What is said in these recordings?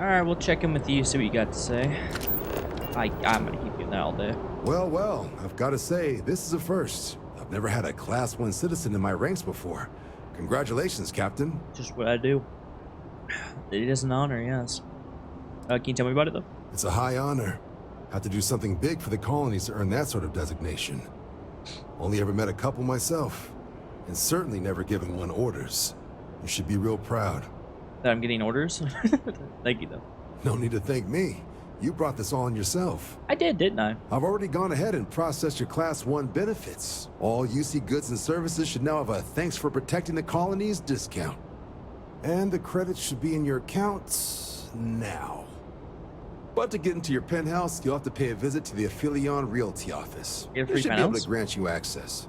Alright, we'll check in with you, see what you got to say. I'm gonna keep you in that all day. Well, I've got to say, this is a first. I've never had a Class 1 citizen in my ranks before. Congratulations, Captain. Just what I do. It is an honor, yes. Can you tell me about it, though? It's a high honor. Have to do something big for the colonies to earn that sort of designation. Only ever met a couple myself, and certainly never given one orders. You should be real proud. That I'm getting orders? Thank you, though. No need to thank me. You brought this on yourself. I did, didn't I? I've already gone ahead and processed your Class 1 benefits. All UC goods and services should now have a thanks for protecting the colonies discount. And the credits should be in your accounts now. But to get into your penthouse, you'll have to pay a visit to the Aphelion Realty office. Get a They free should be able penthouse? to grant you access.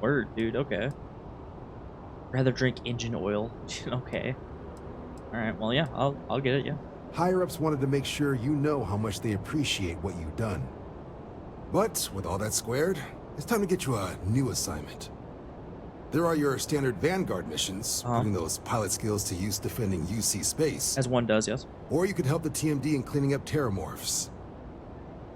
Word, dude, okay. Rather drink engine oil. Okay. Alright, well, yeah, I'll get it, yeah. Higher-ups wanted to make sure you know how much they appreciate what you've done. But with all that squared, it's time to get you a new assignment. There are your standard Vanguard missions, putting those pilot skills to use defending UC space. As one does, yes. Or you could help the TMD in cleaning up terramorphs.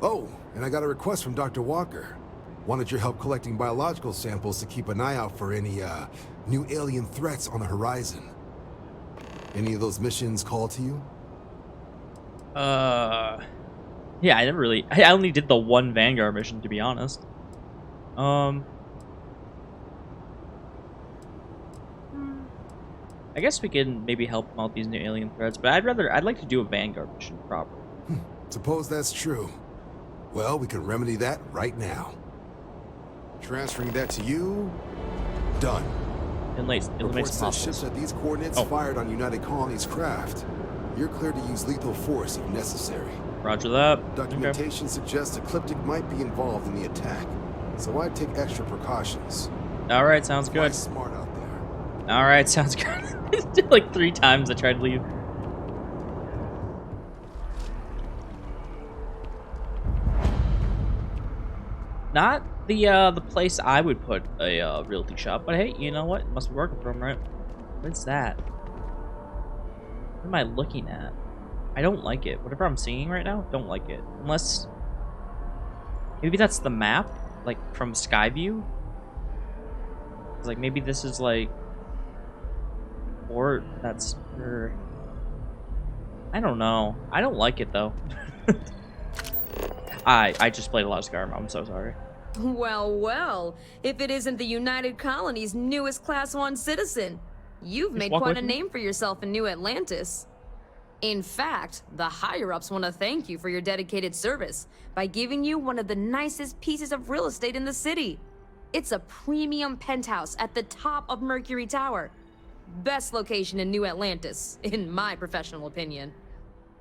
Oh, and I got a request from Dr. Walker. Wanted your help collecting biological samples to keep an eye out for any, new alien threats on the horizon. Any of those missions call to you? Yeah, I only did the one Vanguard mission, to be honest. I guess we can maybe help them out these new alien threats, but I'd like to do a Vanguard mission proper. Suppose that's true. Well, we can remedy that right now. Transferring that to you. Done. It Says ships at these coordinates fired on United Colonies craft. You're cleared to use lethal force if necessary. Roger that. Documentation suggests Ecliptic might be involved in the attack, so I'd take extra precautions. Alright, sounds good. Smart out there. Alright, sounds good. Like 3 times I tried to leave. Not the place I would put a realty shop, but hey, you know what? It must be working for him, right? What's that? What am I looking at? I don't like it. Whatever I'm seeing right now, don't like it. Unless maybe that's the map, like from Skyview. Like maybe this is like, or that's for. I don't know. I don't like it though. I just played a lot of Skyrim. I'm so sorry. Well, if it isn't the United Colony's newest Class 1 citizen, you've made quite a name for yourself in New Atlantis. In fact, the higher-ups want to thank you for your dedicated service by giving you one of the nicest pieces of real estate in the city. It's a premium penthouse at the top of Mercury Tower. Best location in New Atlantis, in my professional opinion.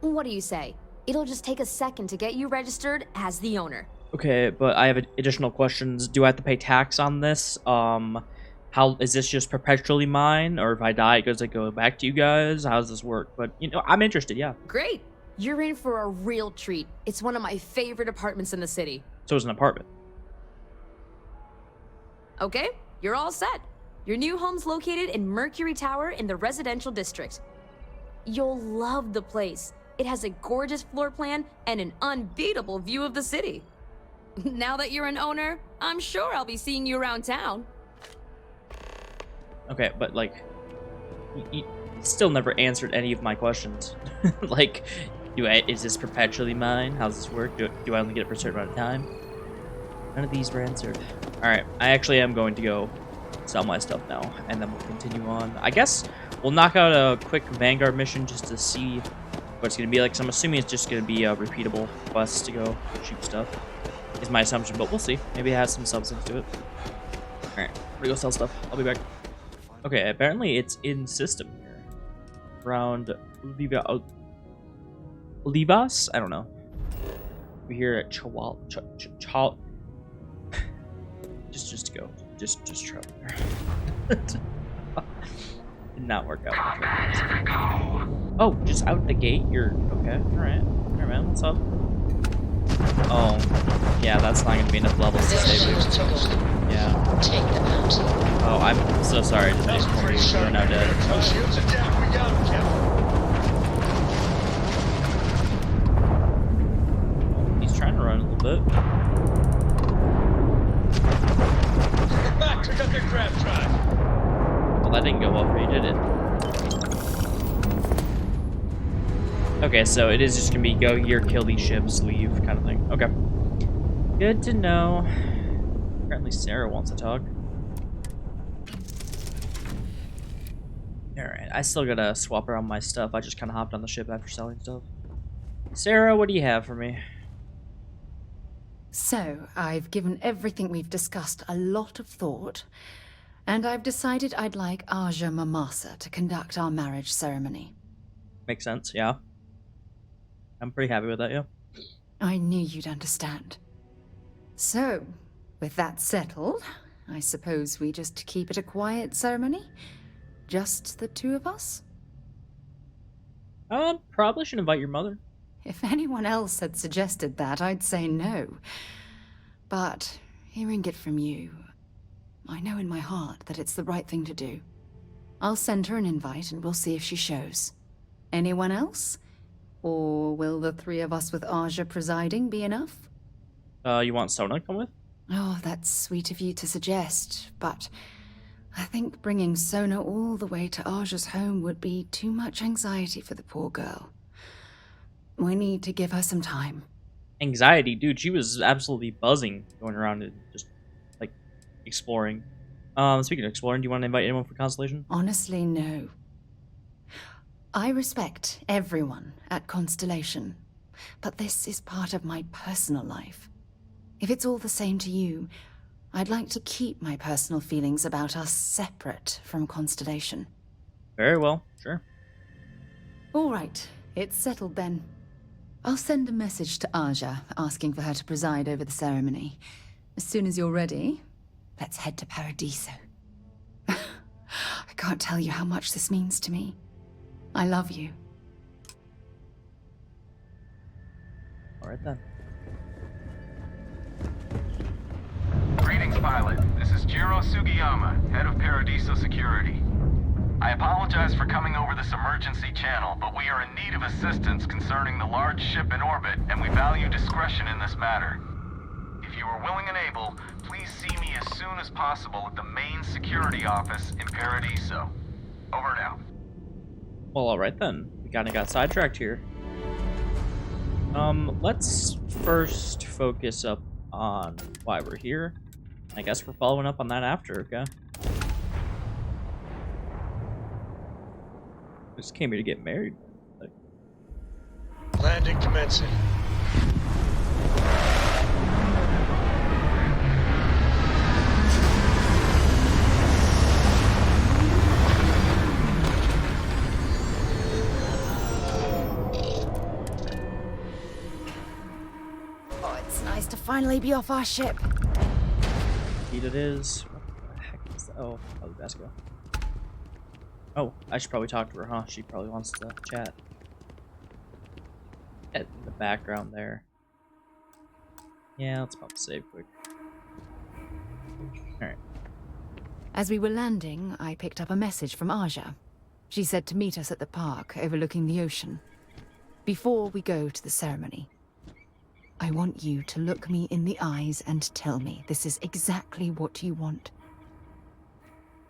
What do you say? It'll just take a second to get you registered as the owner. Okay, but I have additional questions. Do I have to pay tax on this? How is this just perpetually mine, or if I die, does it go back to you guys? How does this work? But you know, I'm interested. Yeah. Great. You're in for a real treat. It's one of my favorite apartments in the city. So it's an apartment. Okay, you're all set. Your new home's located in Mercury Tower in the residential district. You'll love the place. It has a gorgeous floor plan and an unbeatable view of the city. Now that you're an owner, I'm sure I'll be seeing you around town. Okay, but like, you still never answered any of my questions. Like, is this perpetually mine? How does this work? Do I only get it for a certain amount of time? None of these were answered. Alright, I actually am going to go sell my stuff now, and then we'll continue on. I guess we'll knock out a quick Vanguard mission just to see what it's going to be like. So I'm assuming it's just going to be a repeatable quest to go shoot stuff, is my assumption, but we'll see. Maybe it has some substance to it. Alright, we're gonna go sell stuff. I'll be back. Okay, apparently it's in system here. Around Olivas? I don't know. We're here at Chawal. Just go. Just travel there. Did not work out. Oh, just out the gate? You're okay. Alright. Alright, man. What's up? Oh, yeah, that's not gonna be enough levels to save you. Yeah. Take them out. Oh, I'm so sorry to inform you. You're now dead. Okay, so it is just gonna be go here, kill these ships, leave, kind of thing. Okay. Good to know. Apparently Sarah wants to talk. Alright, I still gotta swap around my stuff. I just kind of hopped on the ship after selling stuff. Sarah, what do you have for me? So, I've given everything we've discussed a lot of thought, and I've decided I'd like Aja Mamasa to conduct our marriage ceremony. Makes sense, yeah. I'm pretty happy with that, yeah. I knew you'd understand. So, with that settled, I suppose we just keep it a quiet ceremony? Just the two of us? Probably should invite your mother. If anyone else had suggested that, I'd say no. But hearing it from you, I know in my heart that it's the right thing to do. I'll send her an invite and we'll see if she shows. Anyone else? Or will the three of us with Aja presiding be enough? You want Sona to come with? Oh, that's sweet of you to suggest, but I think bringing Sona all the way to Aja's home would be too much anxiety for the poor girl. We need to give her some time. Anxiety? Dude, she was absolutely buzzing going around and just, like, exploring. Speaking of exploring, do you want to invite anyone for Constellation? Honestly, no. I respect everyone at Constellation, but this is part of my personal life. If it's all the same to you, I'd like to keep my personal feelings about us separate from Constellation. Very well, sure. All right, it's settled then. I'll send a message to Aja asking for her to preside over the ceremony. As soon as you're ready, let's head to Paradiso. I can't tell you how much this means to me. I love you. All right then. Greetings, pilot. This is Jiro Sugiyama, head of Paradiso Security. I apologize for coming over this emergency channel, but we are in need of assistance concerning the large ship in orbit, and we value discretion in this matter. If you are willing and able, please see me as soon as possible at the main security office in Paradiso. Over and out. Well, all right then. We kind of got sidetracked here. Let's first focus up on why we're here. I guess we're following up on that after, okay? Just came here to get married. Like, Landing commencing. Oh, it's nice to finally be off our ship. indeed it is. What the heck is that? Oh, Bethesda. Oh, I should probably talk to her, huh? She probably wants to chat. At the background there. Yeah, let's pop the save quick. Alright. As we were landing, I picked up a message from Aja. She said to meet us at the park overlooking the ocean. Before we go to the ceremony, I want you to look me in the eyes and tell me this is exactly what you want.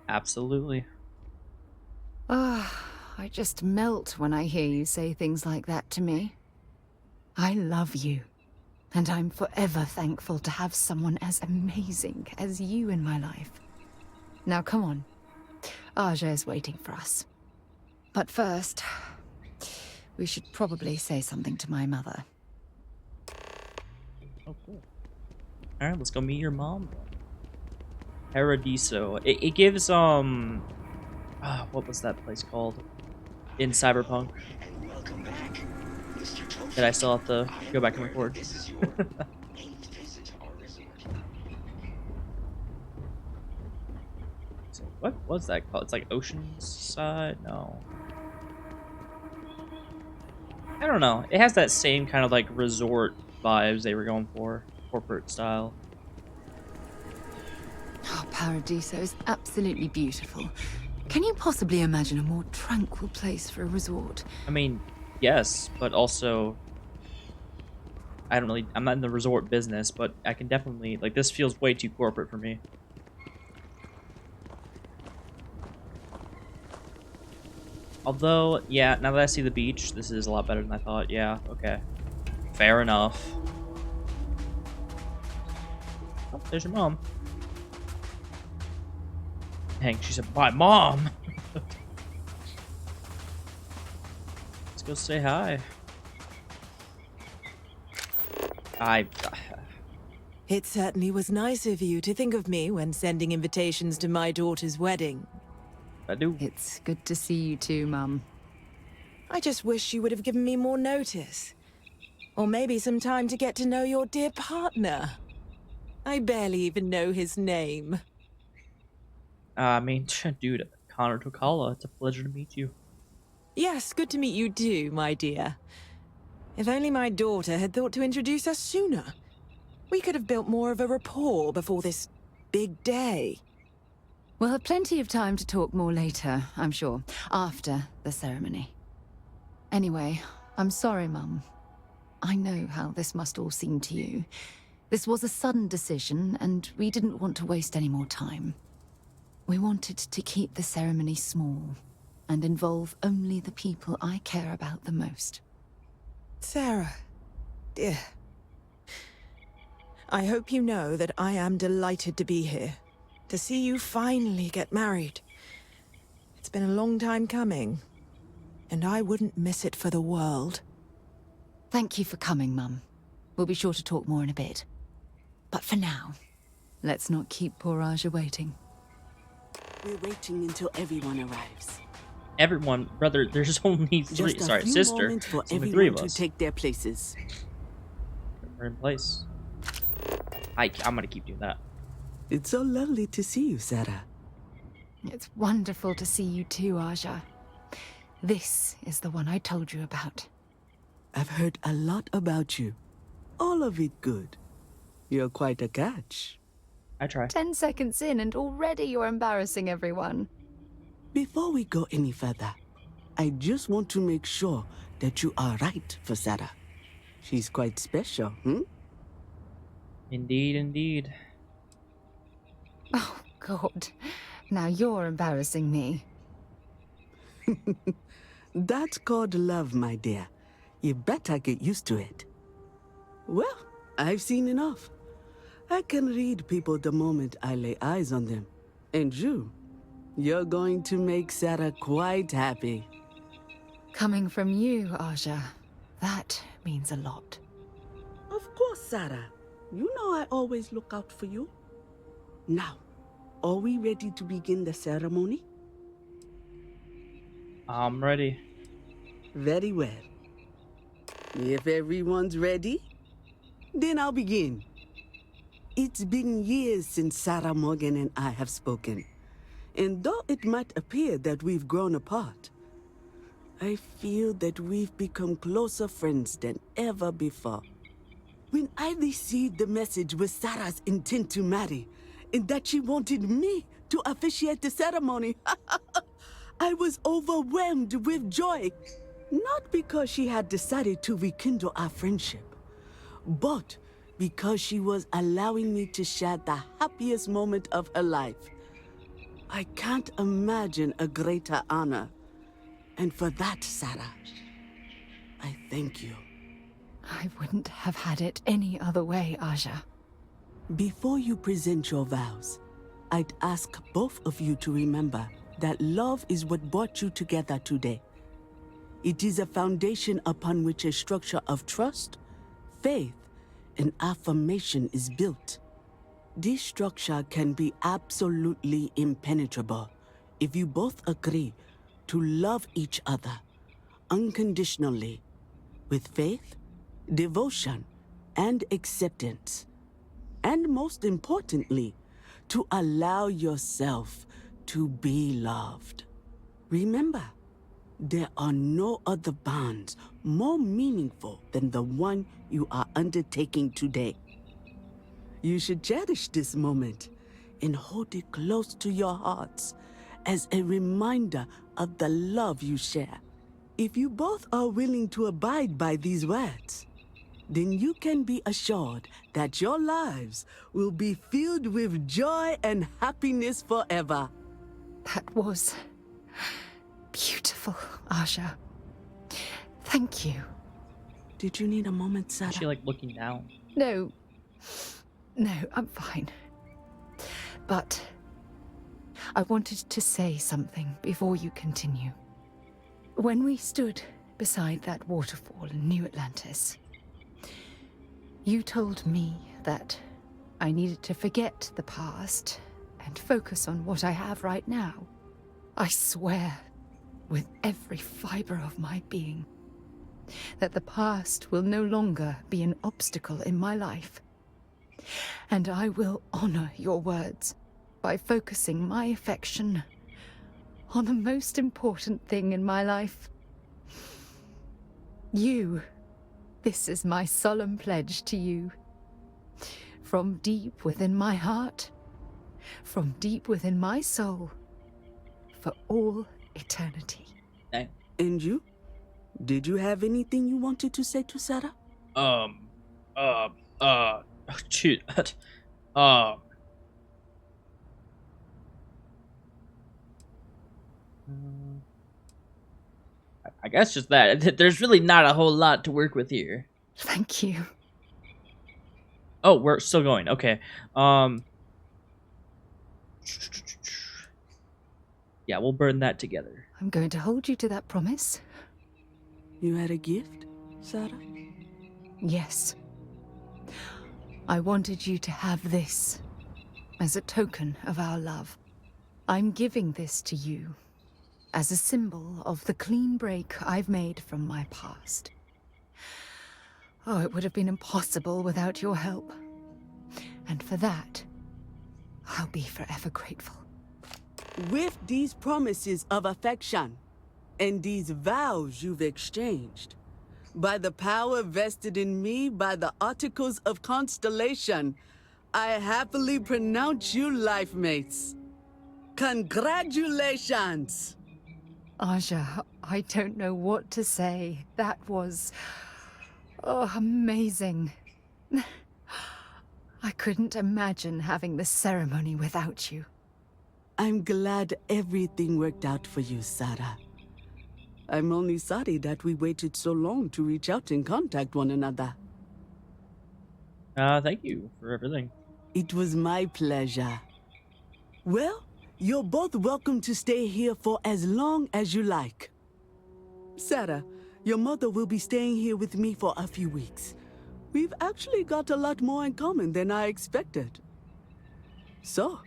Absolutely. I just melt when I hear you say things like that to me. I love you, and I'm forever thankful to have someone as amazing as you in my life. Now come on, Aja is waiting for us. But first, we should probably say something to my mother. Oh, cool. Alright, let's go meet your mom. Paradiso. It gives, what was that place called? In Cyberpunk. Did I still have to go back and record? So what was that called? It's like Oceanside? No. I don't know. It has that same kind of like resort vibes they were going for. Corporate style. Oh, Paradiso is absolutely beautiful. Can you possibly imagine a more tranquil place for a resort? I mean, yes, but also I'm not in the resort business, but I can definitely, like, this feels way too corporate for me. Although, yeah, now that I see the beach, this is a lot better than I thought. Yeah, okay. Fair enough. Oh, there's your mom. Dang, she said, "My mom." Let's go say hi. It certainly was nice of you to think of me when sending invitations to my daughter's wedding. I do. It's good to see you too, Mum. I just wish you would have given me more notice. Or maybe some time to get to know your dear partner. I barely even know his name. I mean, dude, Connor Tokala, it's a pleasure to meet you. Yes, good to meet you too, my dear. If only my daughter had thought to introduce us sooner. We could have built more of a rapport before this big day. We'll have plenty of time to talk more later, I'm sure, after the ceremony. Anyway, I'm sorry, Mum. I know how this must all seem to you. This was a sudden decision, and we didn't want to waste any more time. We wanted to keep the ceremony small and involve only the people I care about the most. Sarah, dear. I hope you know that I am delighted to be here, to see you finally get married. It's been a long time coming, and I wouldn't miss it for the world. Thank you for coming, Mum. We'll be sure to talk more in a bit. But for now, let's not keep poor Aja waiting. We're waiting until everyone arrives. Everyone, brother, there's only three. Just a Sorry, few sister. moments for There's only three of everyone us. to take their places. We're in place. I'm gonna keep doing that. It's so lovely to see you, Sarah. It's wonderful to see you too, Aja. This is the one I told you about. I've heard a lot about you. All of it good. You're quite a catch. I try. 10 seconds in and already you're embarrassing everyone. Before we go any further, I just want to make sure that you are right for Sarah. She's quite special, Indeed, indeed. Oh, God. Now you're embarrassing me. That's called love, my dear. You better get used to it. Well, I've seen enough. I can read people the moment I lay eyes on them. And you're going to make Sarah quite happy. Coming from you, Aja, that means a lot. Of course, Sarah. You know I always look out for you. Now, are we ready to begin the ceremony? I'm ready. Very well. If everyone's ready, then I'll begin. It's been years since Sarah Morgan and I have spoken. And though it might appear that we've grown apart, I feel that we've become closer friends than ever before. When I received the message with Sarah's intent to marry, and that she wanted me to officiate the ceremony, I was overwhelmed with joy. Not because she had decided to rekindle our friendship, but because she was allowing me to share the happiest moment of her life. I can't imagine a greater honor. And for that, Sarah, I thank you. I wouldn't have had it any other way, Aja. Before you present your vows, I'd ask both of you to remember that love is what brought you together today. It is a foundation upon which a structure of trust, faith, and affirmation is built. This structure can be absolutely impenetrable if you both agree to love each other unconditionally, with faith, devotion, and acceptance. And most importantly, to allow yourself to be loved. Remember, there are no other bonds more meaningful than the one you are undertaking today. You should cherish this moment and hold it close to your hearts as a reminder of the love you share. If you both are willing to abide by these words, then you can be assured that your lives will be filled with joy and happiness forever. That was beautiful, Aja. Thank you. Did you need a moment, Sarah? Is she like looking down? No, I'm fine. But I wanted to say something before you continue. When we stood beside that waterfall in New Atlantis, you told me that I needed to forget the past and focus on what I have right now. I swear, with every fiber of my being, that the past will no longer be an obstacle in my life. And I will honor your words by focusing my affection on the most important thing in my life. You. This is my solemn pledge to you. From deep within my heart, from deep within my soul, for all eternity. Dang. And you? Did you have anything you wanted to say to Sarah? Shoot. I guess just that. There's really not a whole lot to work with here. Thank you. Oh, we're still going. Okay. Yeah, we'll burn that together. I'm going to hold you to that promise. You had a gift, Sarah? Yes. I wanted you to have this as a token of our love. I'm giving this to you as a symbol of the clean break I've made from my past. Oh, it would have been impossible without your help. And for that, I'll be forever grateful. With these promises of affection and these vows you've exchanged, by the power vested in me by the Articles of Constellation, I happily pronounce you life mates. Congratulations! Aja, I don't know what to say. That was... oh, amazing. I couldn't imagine having this ceremony without you. I'm glad everything worked out for you, Sarah. I'm only sorry that we waited so long to reach out and contact one another. Thank you for everything. It was my pleasure. Well, you're both welcome to stay here for as long as you like. Sarah, your mother will be staying here with me for a few weeks. We've actually got a lot more in common than I expected. So,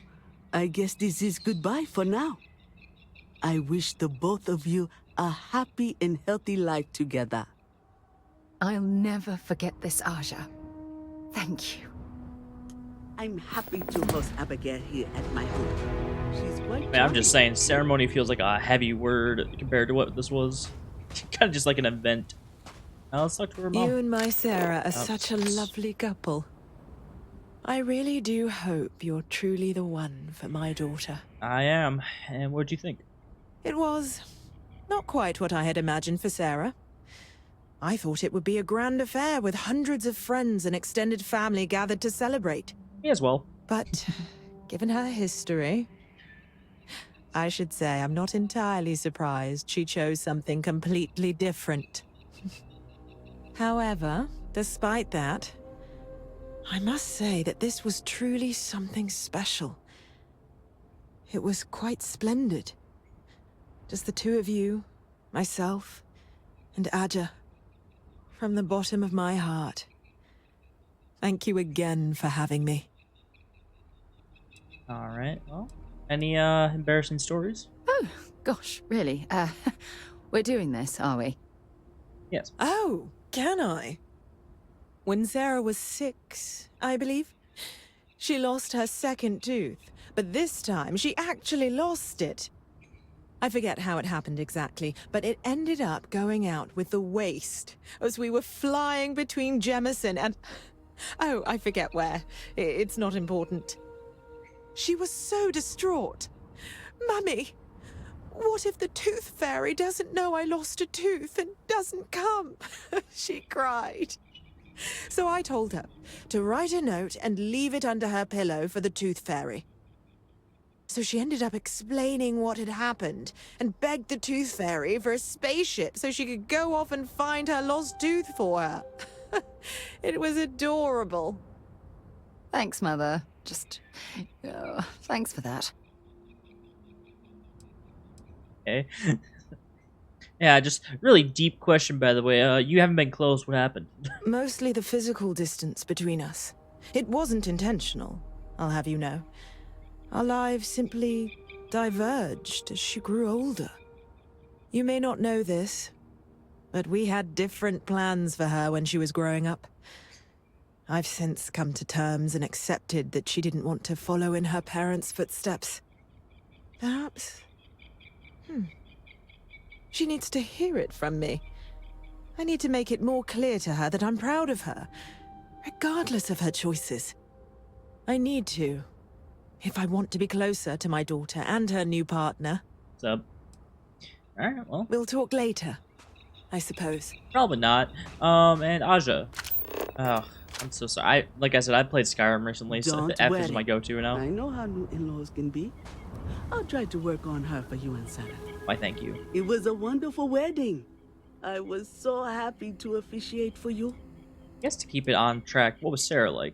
I guess this is goodbye for now. I wish the both of you a happy and healthy life together. I'll never forget this, Aja. Thank you. I'm happy to host Abigail here at my home. She's quite Man, I'm just saying, ceremony feels like a heavy word compared to what this was. Kind of just like an event. Now let's talk to her mom. You and my Sarah are Oh, such a lovely couple. I really do hope you're truly the one for my daughter. I am. And what'd you think? It was not quite what I had imagined for Sarah. I thought it would be a grand affair with hundreds of friends and extended family gathered to celebrate. Me as well. But given her history, I should say I'm not entirely surprised she chose something completely different. However, despite that, I must say that this was truly something special. It was quite splendid. Just the two of you, myself, and Aja. From the bottom of my heart. Thank you again for having me. Alright, well. Any embarrassing stories? Oh, gosh, really? We're doing this, are we? Yes. Oh, can I? When Sarah was 6, I believe, she lost her second tooth, but this time she actually lost it. I forget how it happened exactly, but it ended up going out with the waste as we were flying between Jemison and... oh, I forget where. It's not important. She was so distraught. Mummy, what if the tooth fairy doesn't know I lost a tooth and doesn't come? She cried. So I told her to write a note and leave it under her pillow for the tooth fairy. So she ended up explaining what had happened and begged the Tooth Fairy for a spaceship so she could go off and find her lost tooth for her. It was adorable. Thanks, Mother. Thanks for that. Okay. Yeah, just really deep question, by the way. You haven't been close. What happened? Mostly the physical distance between us. It wasn't intentional, I'll have you know. Our lives simply diverged as she grew older. You may not know this, but we had different plans for her when she was growing up. I've since come to terms and accepted that she didn't want to follow in her parents' footsteps. Perhaps... She needs to hear it from me. I need to make it more clear to her that I'm proud of her, regardless of her choices. I need to, if I want to be closer to my daughter and her new partner. What's up? Alright, well. We'll talk later, I suppose. Probably not. And Aja. Oh, I'm so sorry. Like I said, I played Skyrim recently, so Don't F is worry. my go-to now. I know how new in-laws can be. I'll try to work on her for you and Sarah. Why, thank you. It was a wonderful wedding. I was so happy to officiate for you. I guess to keep it on track, what was Sarah like?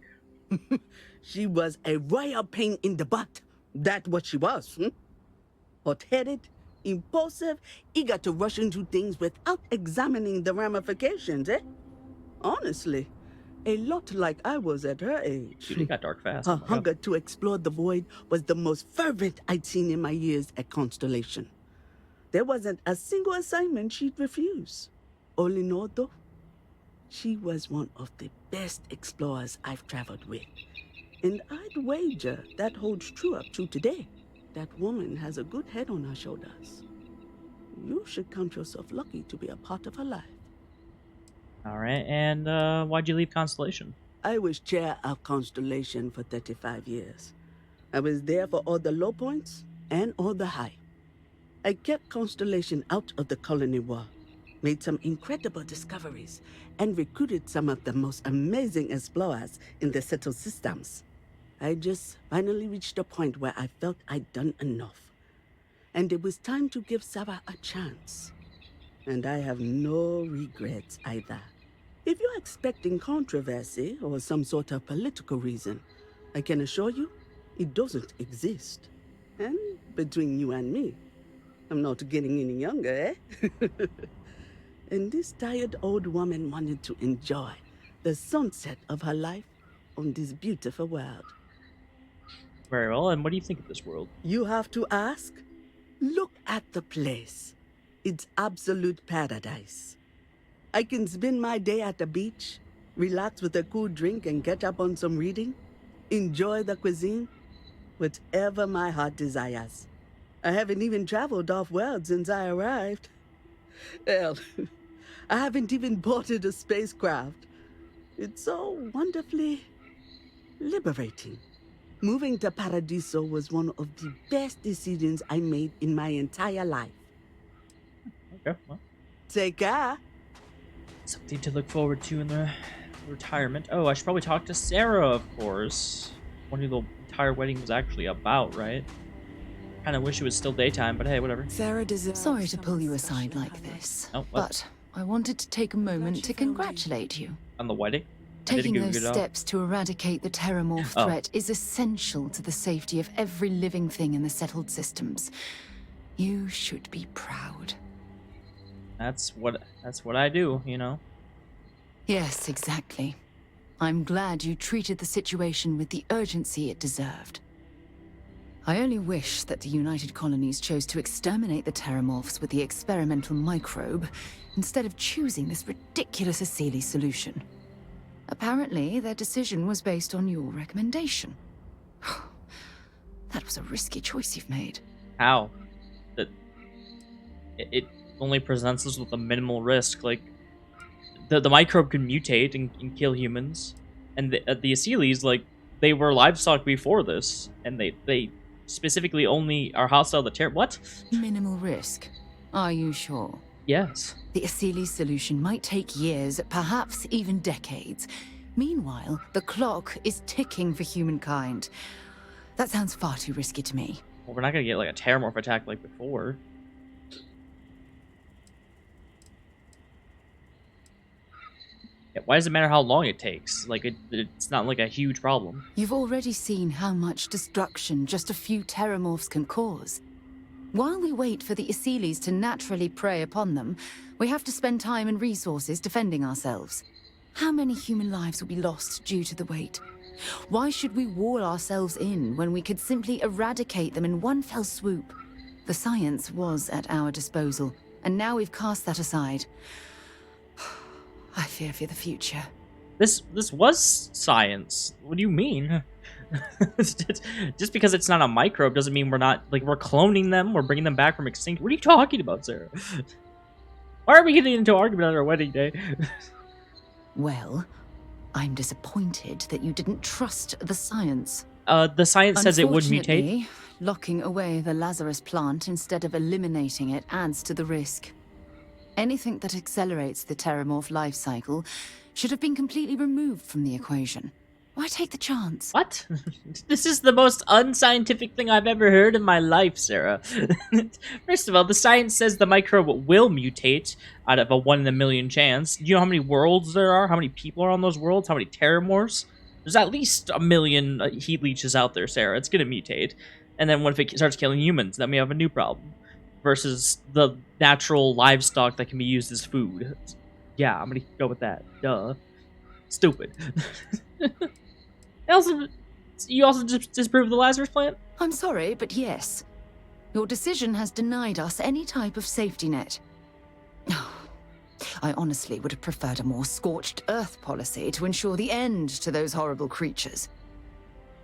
She was a royal pain in the butt. That's what she was. Hot-headed, impulsive, eager to rush into things without examining the ramifications, eh? Honestly, a lot like I was at her age. Dude, it got dark fast. Her Oh my God. hunger to explore the void was the most fervent I'd seen in my years at Constellation. There wasn't a single assignment she'd refuse. All in all, though, she was one of the best explorers I've traveled with. And I'd wager that holds true up to today. That woman has a good head on her shoulders. You should count yourself lucky to be a part of her life. Alright, and why'd you leave Constellation? I was chair of Constellation for 35 years. I was there for all the low points and all the high. I kept Constellation out of the colony war, made some incredible discoveries, and recruited some of the most amazing explorers in the settled systems. I just finally reached a point where I felt I'd done enough. And it was time to give Sarah a chance. And I have no regrets either. If you're expecting controversy or some sort of political reason, I can assure you, it doesn't exist. And between you and me, I'm not getting any younger, eh? And this tired old woman wanted to enjoy the sunset of her life on this beautiful world. Very well, and what do you think of this world? You have to ask? Look at the place. It's absolute paradise. I can spend my day at the beach, relax with a cool drink and catch up on some reading, enjoy the cuisine, whatever my heart desires. I haven't even traveled off-world since I arrived. Hell, I haven't even boarded a spacecraft. It's so wonderfully liberating. Moving to Paradiso was one of the best decisions I made in my entire life. Okay, well, Take care. something to look forward to in the retirement. Oh, I should probably talk to Sarah, of course. Wonder what the entire wedding was actually about, right? Kind of wish it was still daytime, but hey, whatever. Sarah deserves. Sorry to pull you someone aside special in like her life. this, Oh, what? but I wanted to take a moment you to feel ready. congratulate you. On the wedding? I did a Taking good those job. steps to eradicate the terramorph Oh. threat is essential to the safety of every living thing in the settled systems. You should be proud. That's what I do, you know. Yes, exactly. I'm glad you treated the situation with the urgency it deserved. I only wish that the United Colonies chose to exterminate the terramorphs with the experimental microbe instead of choosing this ridiculous Asili solution. Apparently, their decision was based on your recommendation. That was a risky choice you've made. How? That it only presents us with a minimal risk. Like the microbe can mutate and kill humans, and the Asilis, like, they were livestock before this, and they specifically only are hostile to terror. What? Minimal risk. Are you sure? Yes. The Asili solution might take years, perhaps even decades. Meanwhile, the clock is ticking for humankind. That sounds far too risky to me. Well, we're not gonna get like a Terramorph attack like before. Yeah, why does it matter how long it takes? Like, it's not like a huge problem. You've already seen how much destruction just a few Terramorphs can cause. While we wait for the Asylees to naturally prey upon them, we have to spend time and resources defending ourselves. How many human lives will be lost due to the wait? Why should we wall ourselves in when we could simply eradicate them in one fell swoop? The science was at our disposal, and now we've cast that aside. I fear for the future. This was science. What do you mean? Just because it's not a microbe doesn't mean we're not, like, we're cloning them, we're bringing them back from extinct. What are you talking about, Sarah? Why are we getting into an argument on our wedding day? Well, I'm disappointed that you didn't trust the science. The science says it would mutate. Unfortunately, locking away the Lazarus plant instead of eliminating it adds to the risk. Anything that accelerates the Terramorph life cycle should have been completely removed from the equation. Why take the chance? What? This is the most unscientific thing I've ever heard in my life, Sarah. First of all, the science says the microbe will mutate out of a 1 in a million chance. Do you know how many worlds there are? How many people are on those worlds? How many Terramorphs? There's at least 1 million heat leeches out there, Sarah. It's gonna mutate. And then what if it starts killing humans? Then we have a new problem. Versus the natural livestock that can be used as food. Yeah, I'm gonna go with that. Duh. Stupid. You also disproved the Lazarus plant? I'm sorry, but yes. Your decision has denied us any type of safety net. I honestly would have preferred a more scorched earth policy to ensure the end to those horrible creatures.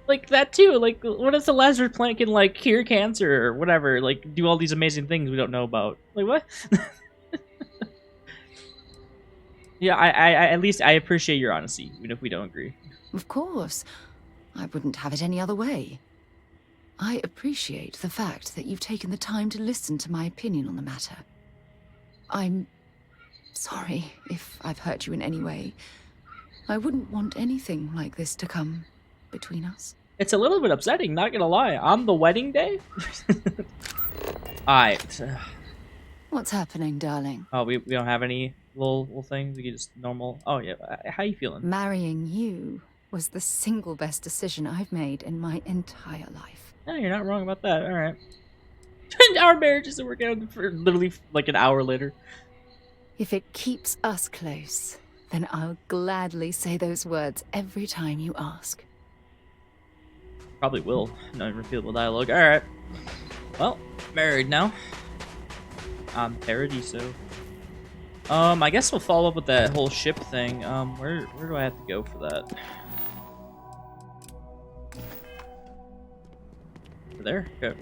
Like, that too. Like, what if the Lazarus plant can, like, cure cancer or whatever? Like, do all these amazing things we don't know about? Like, what? Yeah, I at least I appreciate your honesty, even if we don't agree. Of course. I wouldn't have it any other way. I appreciate the fact that you've taken the time to listen to my opinion on the matter. I'm sorry if I've hurt you in any way. I wouldn't want anything like this to come between us. It's a little bit upsetting, not gonna lie. On the wedding day? Alright. What's happening, darling? Oh, we don't have any little things? We can just normal... Oh, yeah. How you feeling? Marrying you was the single best decision I've made in my entire life. No, you're not wrong about that. Alright. Our marriage isn't working out for literally like an hour later. If it keeps us close, then I'll gladly say those words every time you ask. Probably will. No repeatable dialogue. Alright. Well, married now. I'm Paradiso. I guess we'll follow up with that whole ship thing. Where do I have to go for that? Over there? Go.